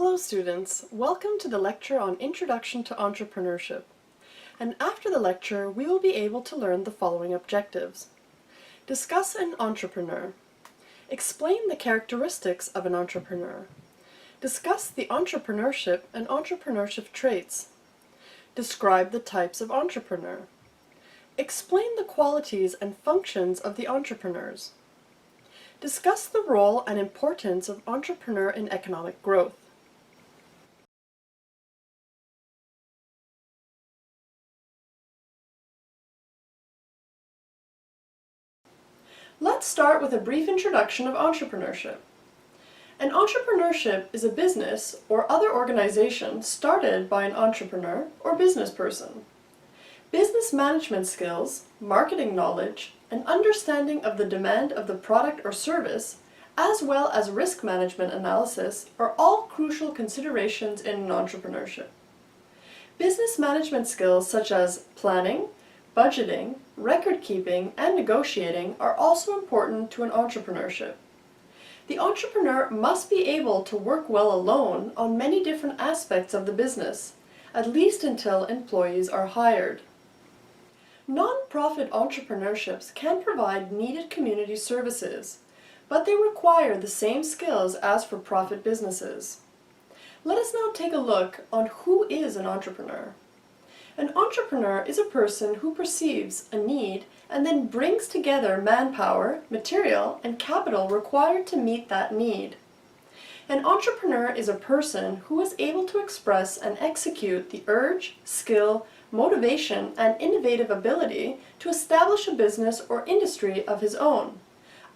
Hello students, welcome to the lecture on Introduction to Entrepreneurship. And after the lecture, we will be able to learn the following objectives. Discuss an entrepreneur. Explain the characteristics of an entrepreneur. Discuss the entrepreneurship and entrepreneurship traits. Describe the types of entrepreneur. Explain the qualities and functions of the entrepreneurs. Discuss the role and importance of entrepreneur in economic growth. Let's start with a brief introduction of entrepreneurship. An entrepreneurship is a business or other organization started by an entrepreneur or business person. Business management skills, marketing knowledge, and understanding of the demand of the product or service, as well as risk management analysis, are all crucial considerations in an entrepreneurship. Business management skills such as planning, budgeting, record-keeping, and negotiating are also important to an entrepreneurship. The entrepreneur must be able to work well alone on many different aspects of the business, at least until employees are hired. Non-profit entrepreneurships can provide needed community services, but they require the same skills as for profit businesses. Let us now take a look on who is an entrepreneur. An entrepreneur is a person who perceives a need and then brings together manpower, material, and capital required to meet that need. An entrepreneur is a person who is able to express and execute the urge, skill, motivation, and innovative ability to establish a business or industry of his own,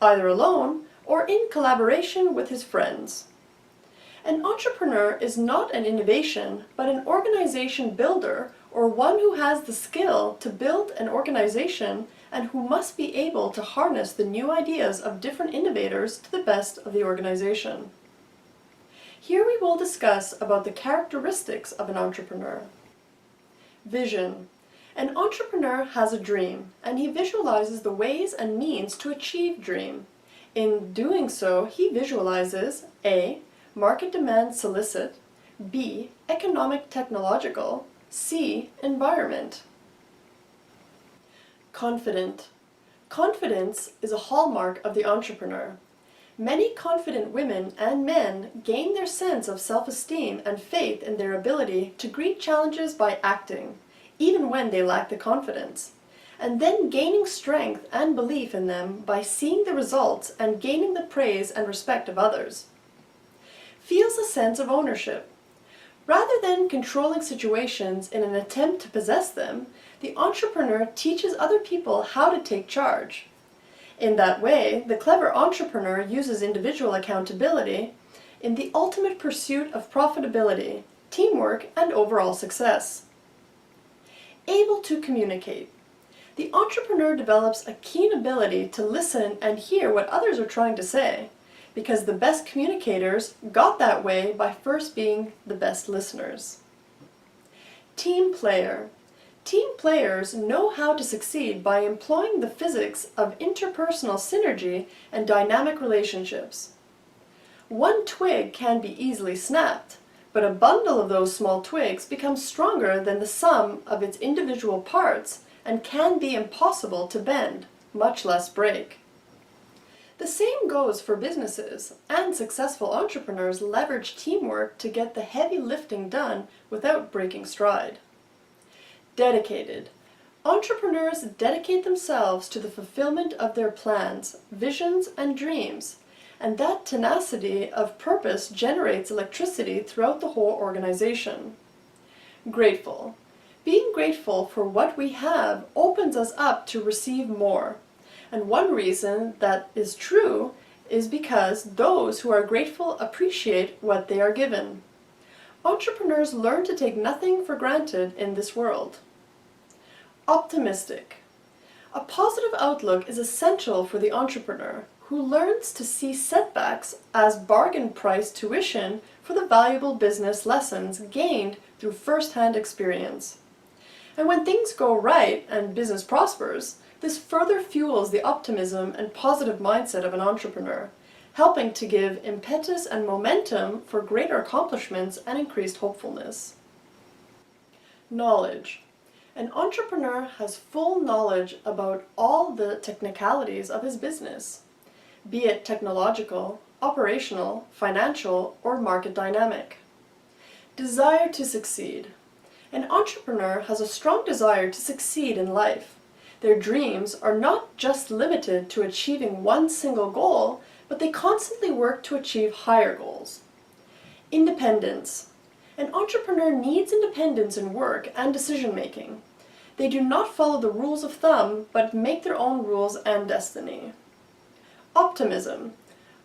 either alone or in collaboration with his friends. An entrepreneur is not an innovation, but an organization builder, or one who has the skill to build an organization and who must be able to harness the new ideas of different innovators to the best of the organization. Here we will discuss about the characteristics of an entrepreneur. Vision. An entrepreneur has a dream, and he visualizes the ways and means to achieve dream. In doing so, he visualizes A. Market demand solicit, B. Economic technological, C. Environment. Confident. Confidence is a hallmark of the entrepreneur. Many confident women and men gain their sense of self-esteem and faith in their ability to greet challenges by acting, even when they lack the confidence, and then gaining strength and belief in them by seeing the results and gaining the praise and respect of others. Feels a sense of ownership. Rather than controlling situations in an attempt to possess them, the entrepreneur teaches other people how to take charge. In that way, the clever entrepreneur uses individual accountability in the ultimate pursuit of profitability, teamwork, and overall success. Able to communicate. The entrepreneur develops a keen ability to listen and hear what others are trying to say, because the best communicators got that way by first being the best listeners. Team player. Team players know how to succeed by employing the physics of interpersonal synergy and dynamic relationships. One twig can be easily snapped, but a bundle of those small twigs becomes stronger than the sum of its individual parts and can be impossible to bend, much less break. The same goes for businesses, and successful entrepreneurs leverage teamwork to get the heavy lifting done without breaking stride. Dedicated. Entrepreneurs dedicate themselves to the fulfillment of their plans, visions, and dreams, and that tenacity of purpose generates electricity throughout the whole organization. Grateful. Being grateful for what we have opens us up to receive more. And one reason that is true is because those who are grateful appreciate what they are given. Entrepreneurs learn to take nothing for granted in this world. Optimistic. A positive outlook is essential for the entrepreneur, who learns to see setbacks as bargain price tuition for the valuable business lessons gained through first-hand experience. And when things go right and business prospers, this further fuels the optimism and positive mindset of an entrepreneur, helping to give impetus and momentum for greater accomplishments and increased hopefulness. Knowledge. An entrepreneur has full knowledge about all the technicalities of his business, be it technological, operational, financial, or market dynamic. Desire to succeed. An entrepreneur has a strong desire to succeed in life. Their dreams are not just limited to achieving one single goal, but they constantly work to achieve higher goals. Independence. An entrepreneur needs independence in work and decision-making. They do not follow the rules of thumb, but make their own rules and destiny. Optimism.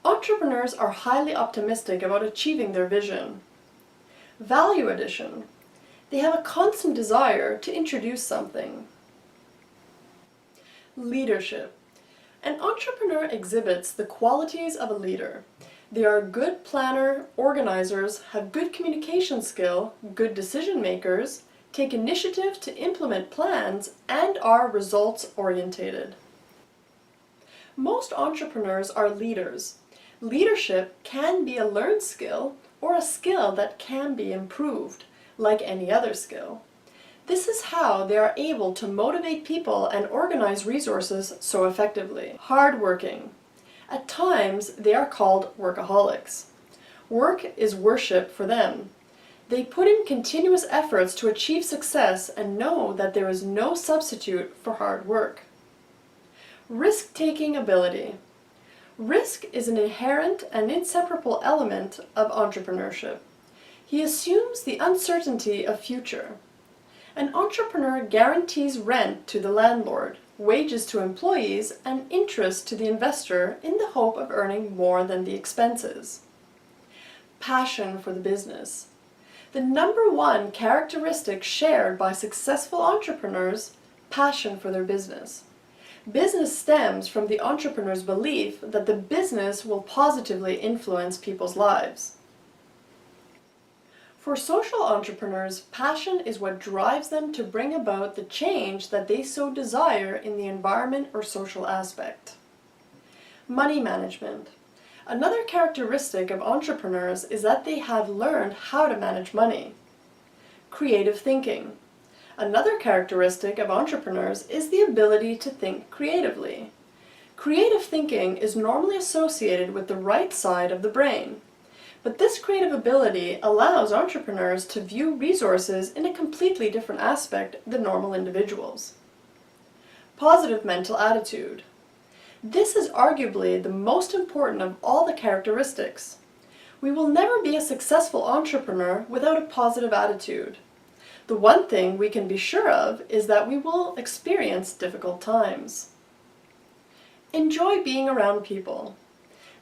Entrepreneurs are highly optimistic about achieving their vision. Value addition. They have a constant desire to introduce something. Leadership. An entrepreneur exhibits the qualities of a leader. They are a good planner, organizers, have good communication skill, good decision makers, take initiative to implement plans, and are results oriented. Most entrepreneurs are leaders. Leadership can be a learned skill or a skill that can be improved, like any other skill. This is how they are able to motivate people and organize resources so effectively. Hardworking. At times, they are called workaholics. Work is worship for them. They put in continuous efforts to achieve success and know that there is no substitute for hard work. Risk-taking ability. Risk is an inherent and inseparable element of entrepreneurship. He assumes the uncertainty of future. An entrepreneur guarantees rent to the landlord, wages to employees, and interest to the investor in the hope of earning more than the expenses. Passion for the business. The number one characteristic shared by successful entrepreneurs, passion for their business. Business stems from the entrepreneur's belief that the business will positively influence people's lives. For social entrepreneurs, passion is what drives them to bring about the change that they so desire in the environment or social aspect. Money management. Another characteristic of entrepreneurs is that they have learned how to manage money. Creative thinking. Another characteristic of entrepreneurs is the ability to think creatively. Creative thinking is normally associated with the right side of the brain. But this creative ability allows entrepreneurs to view resources in a completely different aspect than normal individuals. Positive mental attitude. This is arguably the most important of all the characteristics. We will never be a successful entrepreneur without a positive attitude. The one thing we can be sure of is that we will experience difficult times. Enjoy being around people.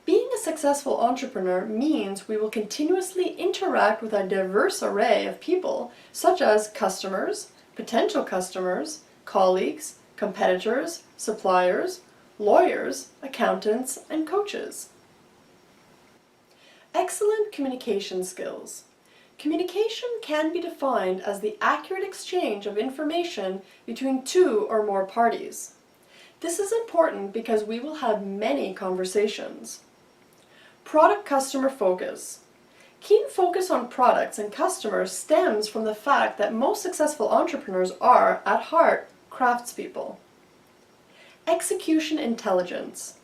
Being a successful entrepreneur means we will continuously interact with a diverse array of people, such as customers, potential customers, colleagues, competitors, suppliers, lawyers, accountants, and coaches. Excellent communication skills. Communication can be defined as the accurate exchange of information between two or more parties. This is important because we will have many conversations. Product customer focus. Keen focus on products and customers stems from the fact that most successful entrepreneurs are, at heart, craftspeople. Execution intelligence.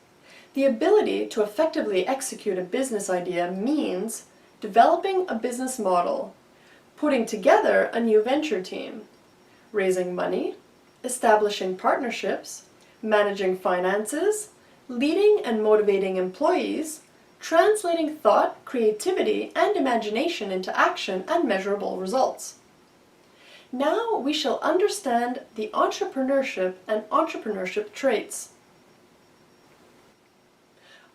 The ability to effectively execute a business idea means developing a business model, putting together a new venture team, raising money, establishing partnerships, managing finances, leading and motivating employees, translating thought, creativity, and imagination into action and measurable results. Now we shall understand the entrepreneurship and entrepreneurship traits.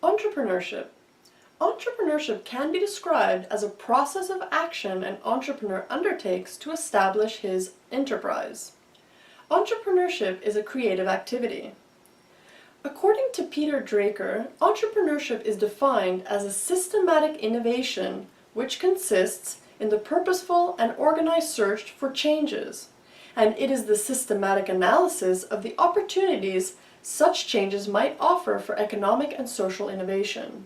Entrepreneurship. Entrepreneurship can be described as a process of action an entrepreneur undertakes to establish his enterprise. Entrepreneurship is a creative activity. According to Peter Drucker, entrepreneurship is defined as a systematic innovation which consists in the purposeful and organized search for changes, and it is the systematic analysis of the opportunities such changes might offer for economic and social innovation.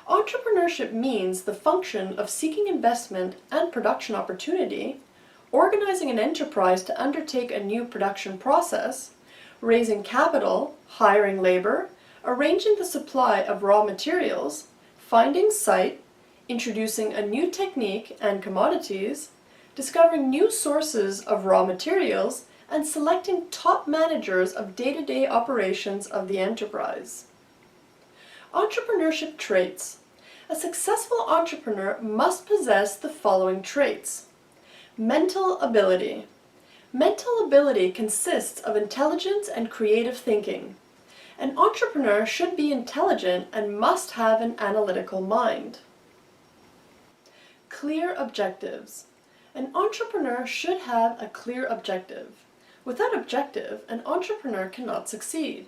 Entrepreneurship means the function of seeking investment and production opportunity, organizing an enterprise to undertake a new production process, raising capital, hiring labor, arranging the supply of raw materials, finding site, introducing a new technique and commodities, discovering new sources of raw materials, and selecting top managers of day-to-day operations of the enterprise. Entrepreneurship traits. A successful entrepreneur must possess the following traits. Mental ability. Mental ability consists of intelligence and creative thinking. An entrepreneur should be intelligent and must have an analytical mind. Clear objectives. An entrepreneur should have a clear objective. Without objective, an entrepreneur cannot succeed.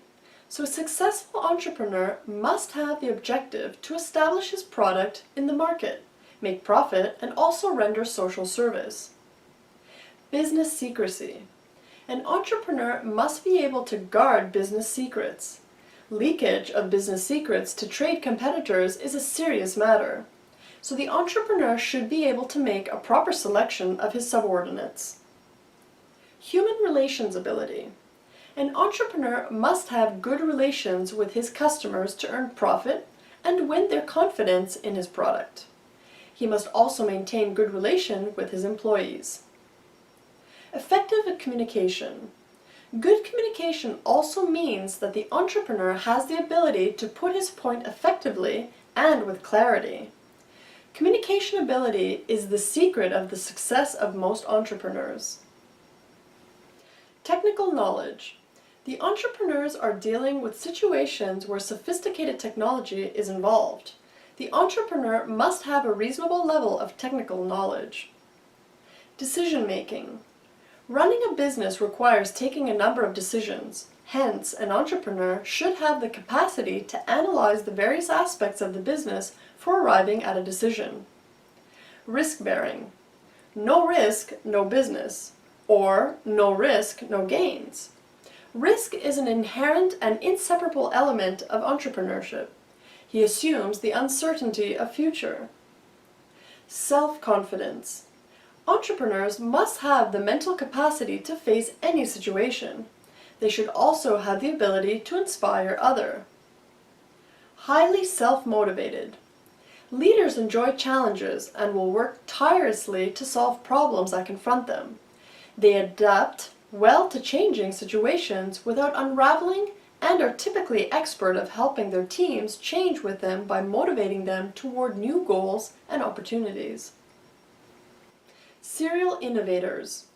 So a successful entrepreneur must have the objective to establish his product in the market, make profit, and also render social service. Business secrecy. An entrepreneur must be able to guard business secrets. Leakage of business secrets to trade competitors is a serious matter. So the entrepreneur should be able to make a proper selection of his subordinates. Human relations ability. An entrepreneur must have good relations with his customers to earn profit and win their confidence in his product. He must also maintain good relation with his employees. Effective communication. Good communication also means that the entrepreneur has the ability to put his point effectively and with clarity. Communication ability is the secret of the success of most entrepreneurs. Technical knowledge. The entrepreneurs are dealing with situations where sophisticated technology is involved. The entrepreneur must have a reasonable level of technical knowledge. Decision making. Running a business requires taking a number of decisions. Hence, an entrepreneur should have the capacity to analyze the various aspects of the business for arriving at a decision. Risk bearing. No risk, no business. Or no risk, no gains. Risk is an inherent and inseparable element of entrepreneurship. He assumes the uncertainty of future. Self-confidence. Entrepreneurs must have the mental capacity to face any situation. They should also have the ability to inspire others. Highly self-motivated. Leaders enjoy challenges and will work tirelessly to solve problems that confront them. They adapt well to changing situations without unraveling and are typically expert of helping their teams change with them by motivating them toward new goals and opportunities. Serial innovators.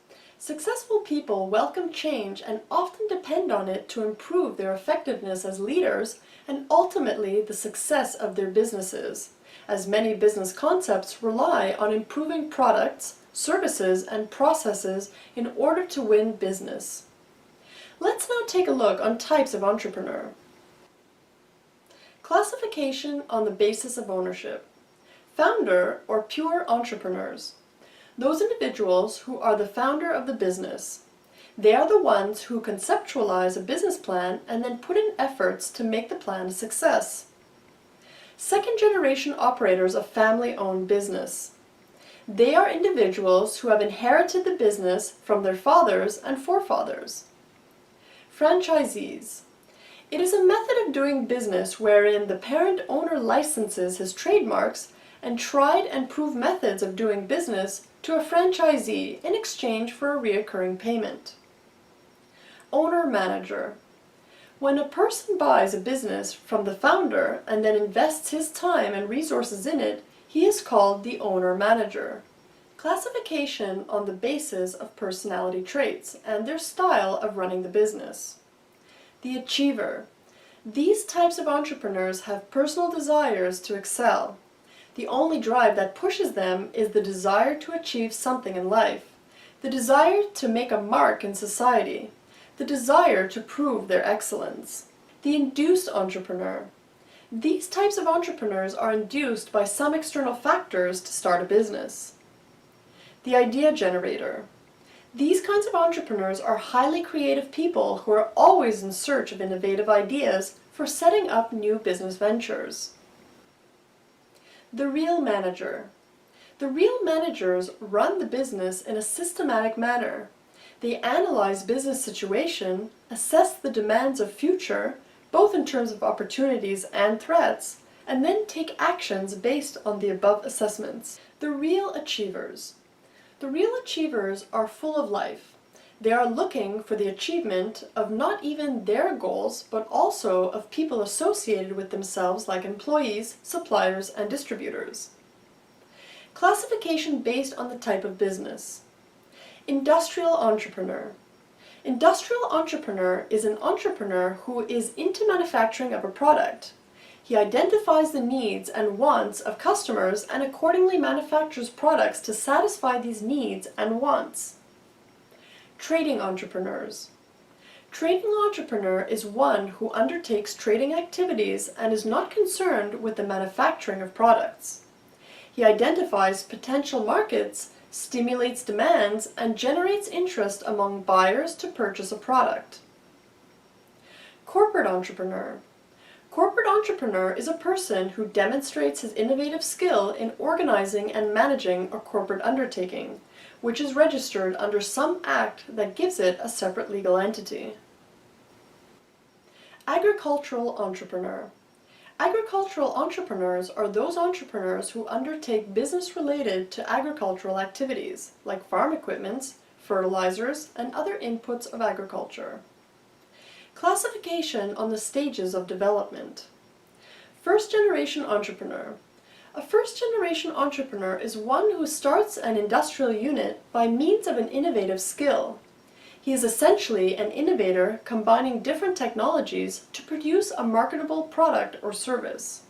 Successful people welcome change and often depend on it to improve their effectiveness as leaders and ultimately the success of their businesses, as many business concepts rely on improving products, services, and processes in order to win business. Let's now take a look on types of entrepreneur. Classification on the basis of ownership. Founder or pure entrepreneurs. Those individuals who are the founder of the business. They are the ones who conceptualize a business plan and then put in efforts to make the plan a success. Second-generation operators of family-owned business. They are individuals who have inherited the business from their fathers and forefathers. Franchisees. It is a method of doing business wherein the parent owner licenses his trademarks and tried and proved methods of doing business to a franchisee in exchange for a reoccurring payment. Owner-manager. When a person buys a business from the founder and then invests his time and resources in it, he is called the owner-manager. Classification on the basis of personality traits and their style of running the business. The achiever. These types of entrepreneurs have personal desires to excel. The only drive that pushes them is the desire to achieve something in life, the desire to make a mark in society, the desire to prove their excellence. The induced entrepreneur. These types of entrepreneurs are induced by some external factors to start a business. The idea generator. These kinds of entrepreneurs are highly creative people who are always in search of innovative ideas for setting up new business ventures. The real manager. The real managers run the business in a systematic manner. They analyze business situation, assess the demands of future, both in terms of opportunities and threats, and then take actions based on the above assessments. The real achievers. The real achievers are full of life. They are looking for the achievement of not even their goals, but also of people associated with themselves like employees, suppliers, and distributors. Classification based on the type of business. Industrial entrepreneur. Industrial entrepreneur is an entrepreneur who is into manufacturing of a product. He identifies the needs and wants of customers and accordingly manufactures products to satisfy these needs and wants. Trading entrepreneurs. Trading entrepreneur is one who undertakes trading activities and is not concerned with the manufacturing of products. He identifies potential markets, stimulates demands, and generates interest among buyers to purchase a product. Corporate entrepreneur. Corporate entrepreneur is a person who demonstrates his innovative skill in organizing and managing a corporate undertaking, which is registered under some act that gives it a separate legal entity. Agricultural entrepreneur. Agricultural entrepreneurs are those entrepreneurs who undertake business related to agricultural activities, like farm equipments, fertilizers, and other inputs of agriculture. Classification on the stages of development. First-generation entrepreneur. A first-generation entrepreneur is one who starts an industrial unit by means of an innovative skill. He is essentially an innovator combining different technologies to produce a marketable product or service.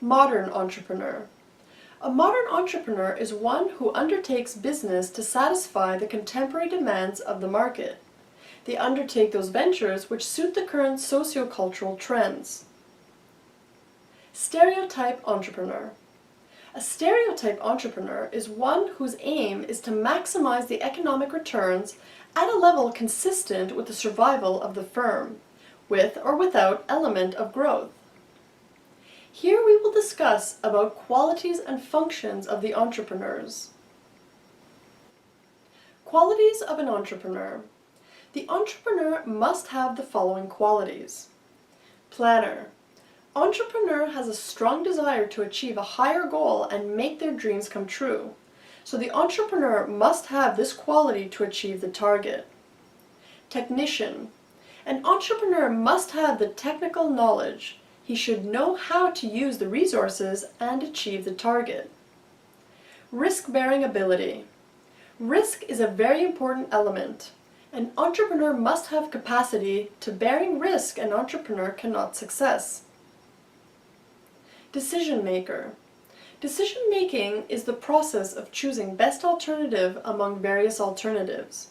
Modern entrepreneur. A modern entrepreneur is one who undertakes business to satisfy the contemporary demands of the market. They undertake those ventures which suit the current socio-cultural trends. Stereotype entrepreneur. A stereotype entrepreneur is one whose aim is to maximize the economic returns at a level consistent with the survival of the firm, with or without element of growth. Here we will discuss about qualities and functions of the entrepreneurs. Qualities of an entrepreneur. The entrepreneur must have the following qualities. Planner. Entrepreneur has a strong desire to achieve a higher goal and make their dreams come true. So the entrepreneur must have this quality to achieve the target. Technician. An entrepreneur must have the technical knowledge. He should know how to use the resources and achieve the target. Risk-bearing ability. Risk is a very important element. An entrepreneur must have capacity to bearing risk an entrepreneur cannot success. Decision maker. Decision making is the process of choosing best alternative among various alternatives.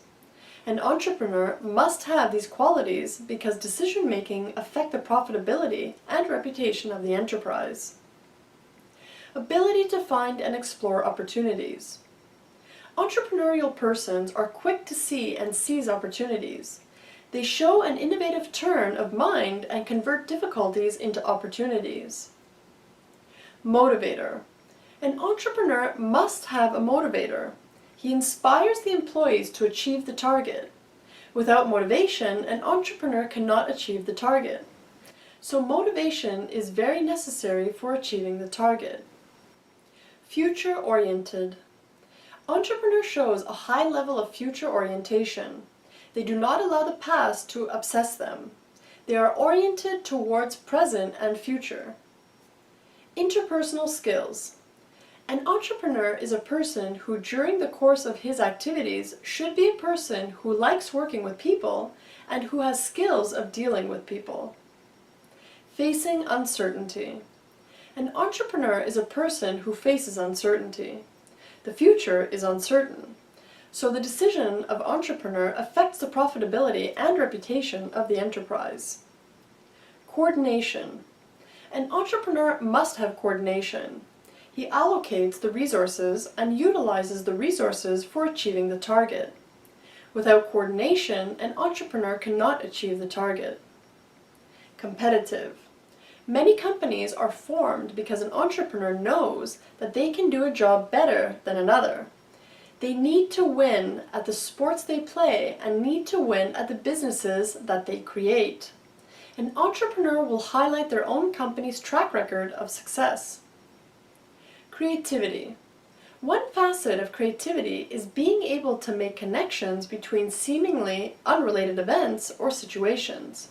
An entrepreneur must have these qualities because decision making affect the profitability and reputation of the enterprise. Ability to find and explore opportunities. Entrepreneurial persons are quick to see and seize opportunities. They show an innovative turn of mind and convert difficulties into opportunities. Motivator. An entrepreneur must have a motivator. He inspires the employees to achieve the target. Without motivation, an entrepreneur cannot achieve the target. So motivation is very necessary for achieving the target. Future-oriented. Entrepreneur shows a high level of future orientation. They do not allow the past to obsess them. They are oriented towards present and future. Interpersonal skills. An entrepreneur is a person who during the course of his activities should be a person who likes working with people and who has skills of dealing with people. Facing uncertainty. An entrepreneur is a person who faces uncertainty. The future is uncertain, so the decision of entrepreneur affects the profitability and reputation of the enterprise. Coordination. An entrepreneur must have coordination. He allocates the resources and utilizes the resources for achieving the target. Without coordination, an entrepreneur cannot achieve the target. Competitive. Many companies are formed because an entrepreneur knows that they can do a job better than another. They need to win at the sports they play and need to win at the businesses that they create. An entrepreneur will highlight their own company's track record of success. Creativity. One facet of creativity is being able to make connections between seemingly unrelated events or situations.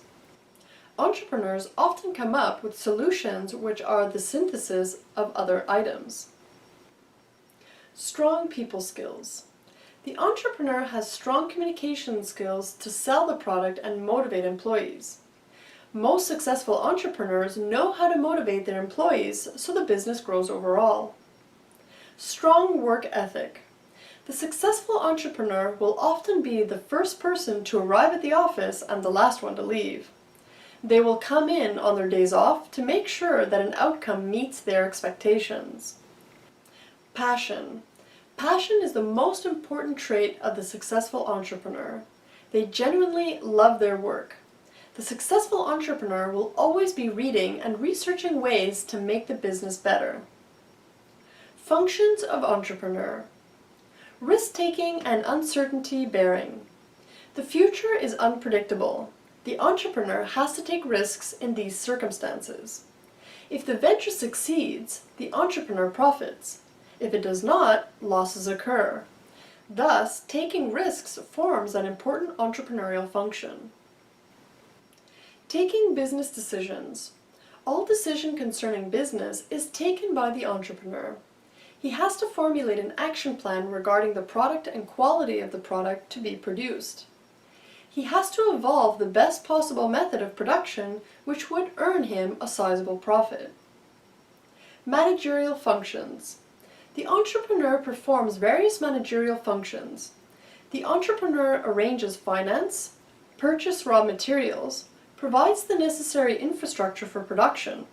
Entrepreneurs often come up with solutions which are the synthesis of other items. Strong people skills. The entrepreneur has strong communication skills to sell the product and motivate employees. Most successful entrepreneurs know how to motivate their employees so the business grows overall. Strong work ethic. The successful entrepreneur will often be the first person to arrive at the office and the last one to leave. They will come in on their days off to make sure that an outcome meets their expectations. Passion. Passion is the most important trait of the successful entrepreneur. They genuinely love their work. The successful entrepreneur will always be reading and researching ways to make the business better. Functions of entrepreneur. Risk-taking and uncertainty bearing. The future is unpredictable. The entrepreneur has to take risks in these circumstances. If the venture succeeds, the entrepreneur profits. If it does not, losses occur. Thus, taking risks forms an important entrepreneurial function. Taking business decisions. All decision concerning business is taken by the entrepreneur. He has to formulate an action plan regarding the product and quality of the product to be produced. He has to evolve the best possible method of production which would earn him a sizable profit. Managerial functions. The entrepreneur performs various managerial functions. The entrepreneur arranges finance, purchases raw materials, provides the necessary infrastructure for production.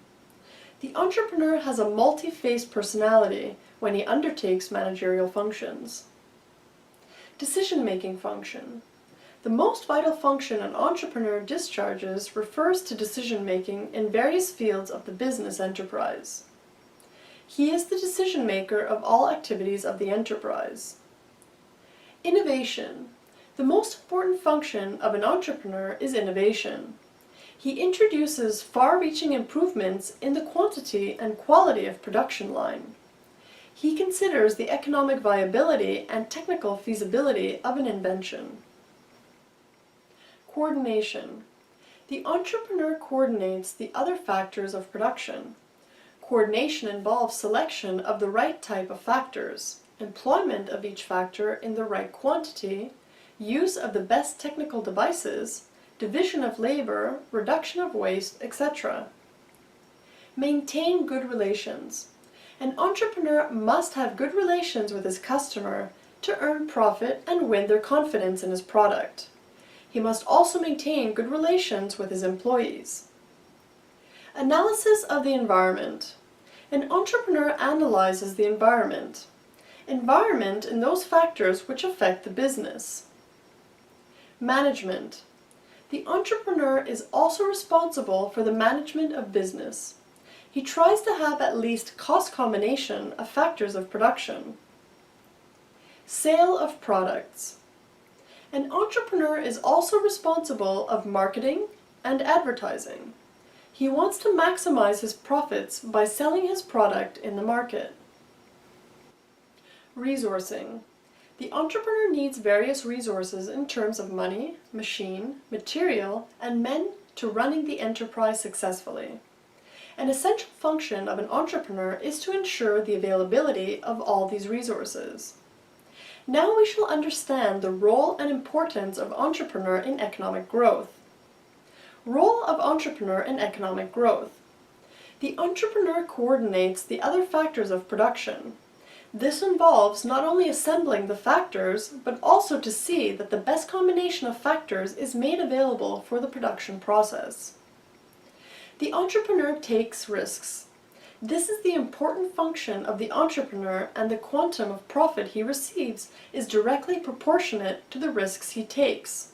The entrepreneur has a multi-faced personality when he undertakes managerial functions. Decision-making function. The most vital function an entrepreneur discharges refers to decision-making in various fields of the business enterprise. He is the decision-maker of all activities of the enterprise. Innovation. The most important function of an entrepreneur is innovation. He introduces far-reaching improvements in the quantity and quality of production line. He considers the economic viability and technical feasibility of an invention. Coordination. The entrepreneur coordinates the other factors of production. Coordination involves selection of the right type of factors, employment of each factor in the right quantity, use of the best technical devices, division of labor, reduction of waste, etc. Maintain good relations. An entrepreneur must have good relations with his customer to earn profit and win their confidence in his product. He must also maintain good relations with his employees. Analysis of the environment. An entrepreneur analyzes the environment. Environment and those factors which affect the business. Management. The entrepreneur is also responsible for the management of business. He tries to have at least cost combination of factors of production. Sale of products. An entrepreneur is also responsible of marketing and advertising. He wants to maximize his profits by selling his product in the market. Resourcing. The entrepreneur needs various resources in terms of money, machine, material, and men to running the enterprise successfully. An essential function of an entrepreneur is to ensure the availability of all these resources. Now we shall understand the role and importance of entrepreneur in economic growth. Role of entrepreneur in economic growth. The entrepreneur coordinates the other factors of production. This involves not only assembling the factors, but also to see that the best combination of factors is made available for the production process. The entrepreneur takes risks. This is the important function of the entrepreneur, and the quantum of profit he receives is directly proportionate to the risks he takes.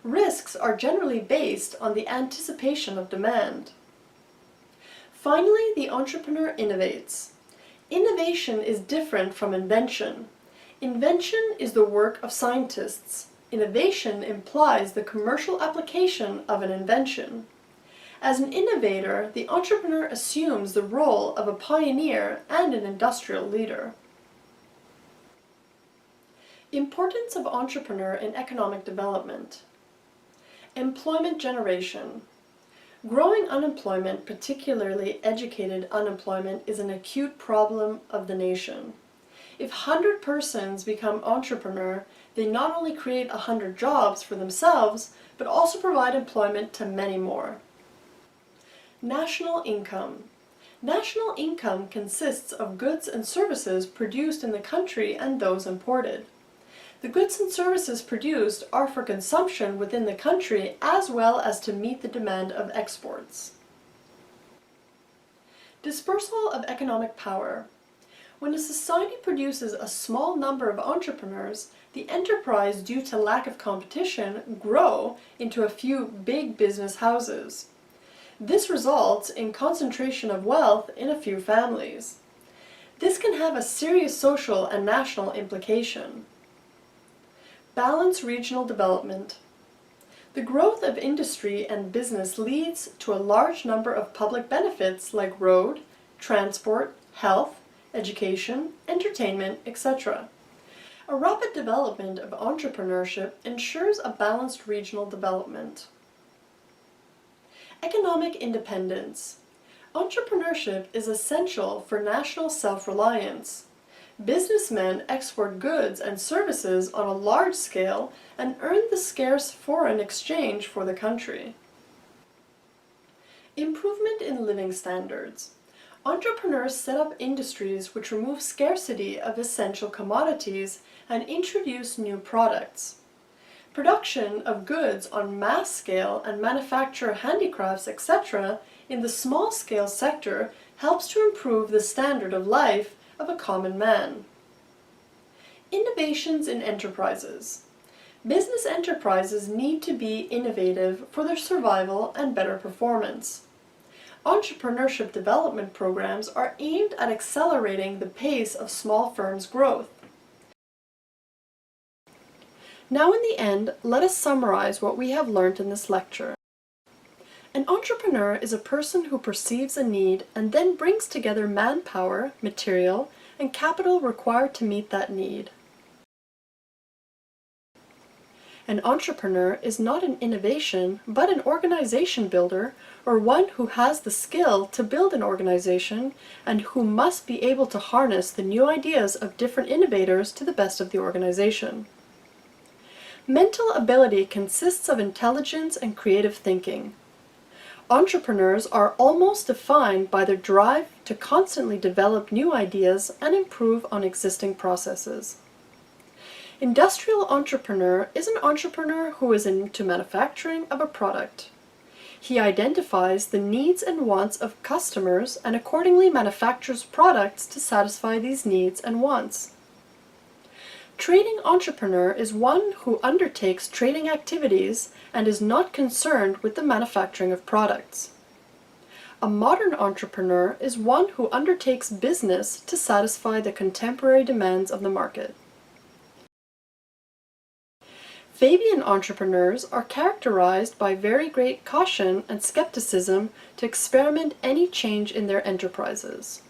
Risks are generally based on the anticipation of demand. Finally, the entrepreneur innovates. Innovation is different from invention. Invention is the work of scientists. Innovation implies the commercial application of an invention. As an innovator, the entrepreneur assumes the role of a pioneer and an industrial leader. Importance of entrepreneur in economic development. Employment generation. Growing unemployment, particularly educated unemployment, is an acute problem of the nation. If 100 persons become entrepreneur, they not only create 100 jobs for themselves, but also provide employment to many more. National income. National income consists of goods and services produced in the country and those imported. The goods and services produced are for consumption within the country as well as to meet the demand of exports. Dispersal of economic power. When a society produces a small number of entrepreneurs, the enterprise, due to lack of competition, grow into a few big business houses. This results in concentration of wealth in a few families. This can have a serious social and national implication. Balance regional development. The growth of industry and business leads to a large number of public benefits like road, transport, health, education, entertainment, etc. A rapid development of entrepreneurship ensures a balanced regional development. Economic independence. Entrepreneurship is essential for national self-reliance. Businessmen export goods and services on a large scale and earn the scarce foreign exchange for the country. Improvement in living standards. Entrepreneurs set up industries which remove scarcity of essential commodities and introduce new products. Production of goods on mass scale and manufacture handicrafts, etc., in the small-scale sector helps to improve the standard of life of a common man. Innovations in enterprises. Business enterprises need to be innovative for their survival and better performance. Entrepreneurship development programs are aimed at accelerating the pace of small firms' growth. Now in the end, let us summarize what we have learned in this lecture. An entrepreneur is a person who perceives a need and then brings together manpower, material, and capital required to meet that need. An entrepreneur is not an innovation, but an organization builder, or one who has the skill to build an organization and who must be able to harness the new ideas of different innovators to the best of the organization. Mental ability consists of intelligence and creative thinking. Entrepreneurs are almost defined by their drive to constantly develop new ideas and improve on existing processes. Industrial entrepreneur is an entrepreneur who is into manufacturing of a product. He identifies the needs and wants of customers and accordingly manufactures products to satisfy these needs and wants. Trading entrepreneur is one who undertakes trading activities and is not concerned with the manufacturing of products. A modern entrepreneur is one who undertakes business to satisfy the contemporary demands of the market. Fabian entrepreneurs are characterized by very great caution and skepticism to experiment any change in their enterprises.